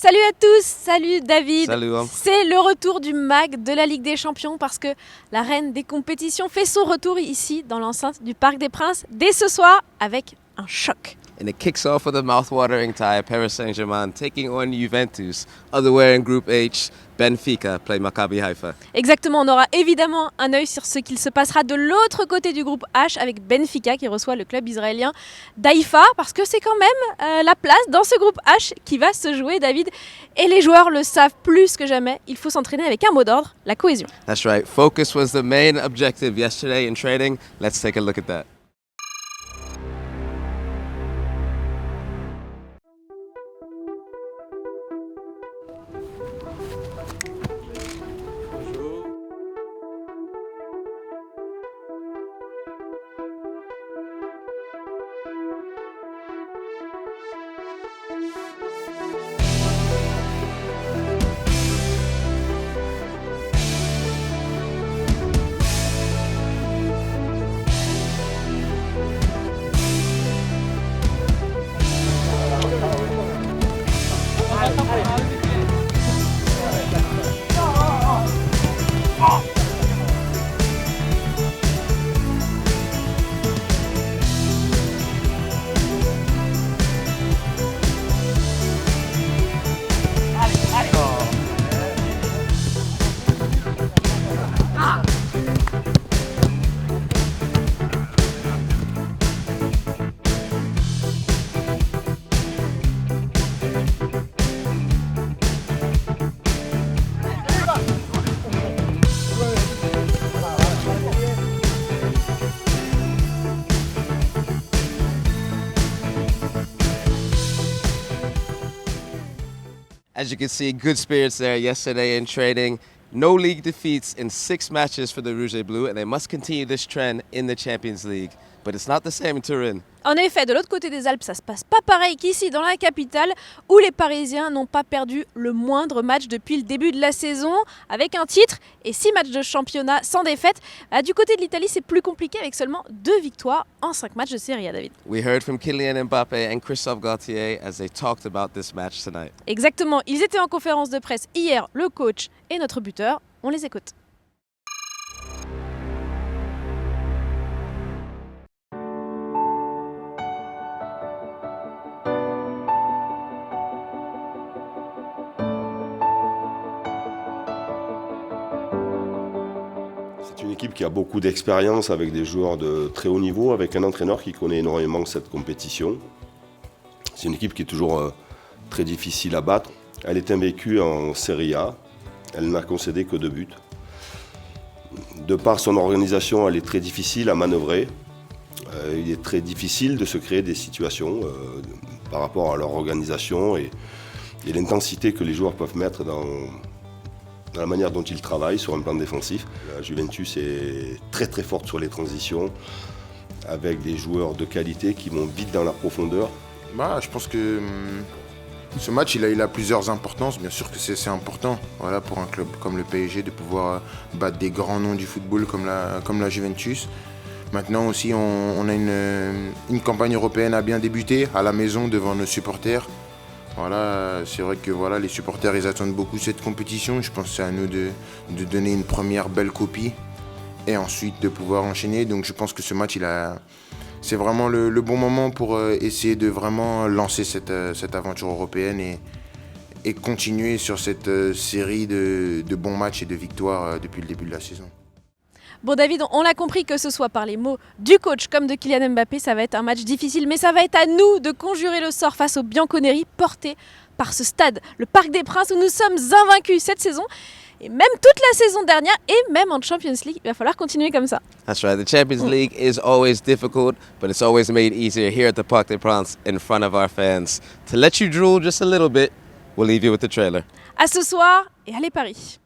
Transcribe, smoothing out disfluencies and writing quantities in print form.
Salut à tous, salut David. Salut. C'est le retour du MAG de la Ligue des Champions parce que la reine des compétitions fait son retour ici dans l'enceinte du Parc des Princes dès ce soir avec un choc. And it kicks off with a mouth-watering tie, Paris Saint-Germain taking on Juventus. Otherwhere in Group H, Benfica play Maccabi Haifa. Exactement, on aura évidemment un œil sur ce qu'il se passera de l'autre côté du groupe H avec Benfica qui reçoit le club israélien d'Haïfa parce que c'est quand même la place dans ce groupe H qui va se jouer, David. Et les joueurs le savent plus que jamais, il faut s'entraîner avec un mot d'ordre, la cohésion. That's right, focus was the main objective yesterday in training. Let's take a look at that. As you can see, good spirits there yesterday in training. No league defeats in 6 matches for the Rouge et Bleu, and they must continue this trend in the Champions League. But it's not the same in Turin. En effet, de l'autre côté des Alpes, ça se passe pas pareil qu'ici dans la capitale où les Parisiens n'ont pas perdu le moindre match depuis le début de la saison avec un titre et 6 matchs de championnat sans défaite. Du côté de l'Italie, c'est plus compliqué avec seulement 2 victoires en 5 matchs de Serie A, David. We heard from Kylian Mbappé and Christophe Galtier as they talked about this match tonight. Exactement, ils étaient en conférence de presse hier, le coach et notre buteur. On les écoute. C'est une équipe qui a beaucoup d'expérience avec des joueurs de très haut niveau, avec un entraîneur qui connaît énormément cette compétition. C'est une équipe qui est toujours très difficile à battre. Elle est invaincue en Serie A. Elle n'a concédé que 2 buts. De par son organisation, elle est très difficile à manœuvrer. Il est très difficile de se créer des situations par rapport à leur organisation et l'intensité que les joueurs peuvent mettre dans la manière dont ils travaillent sur un plan défensif. La Juventus est très très forte sur les transitions, avec des joueurs de qualité qui vont vite dans la profondeur. Je pense que ce match il a plusieurs importances. Bien sûr que c'est important, voilà, pour un club comme le PSG de pouvoir battre des grands noms du football comme la Juventus. Maintenant aussi on a une campagne européenne à bien débuter à la maison devant nos supporters. Voilà, c'est vrai que voilà, les supporters ils attendent beaucoup cette compétition. Je pense que c'est à nous de donner une première belle copie et ensuite de pouvoir enchaîner. Donc je pense que ce match c'est vraiment le bon moment pour essayer de vraiment lancer cette aventure européenne et continuer sur cette série de bons matchs et de victoires depuis le début de la saison. Bon David, on l'a compris, que ce soit par les mots du coach comme de Kylian Mbappé, ça va être un match difficile, mais ça va être à nous de conjurer le sort face aux Bianconeri portés par ce stade, le Parc des Princes, où nous sommes invaincus cette saison, et même toute la saison dernière, et même en Champions League, il va falloir continuer comme ça. That's right, the Champions League is always difficult, but it's always made easier here at the Parc des Princes in front of our fans. To let you drool just a little bit, we'll leave you with the trailer. À ce soir, et allez Paris!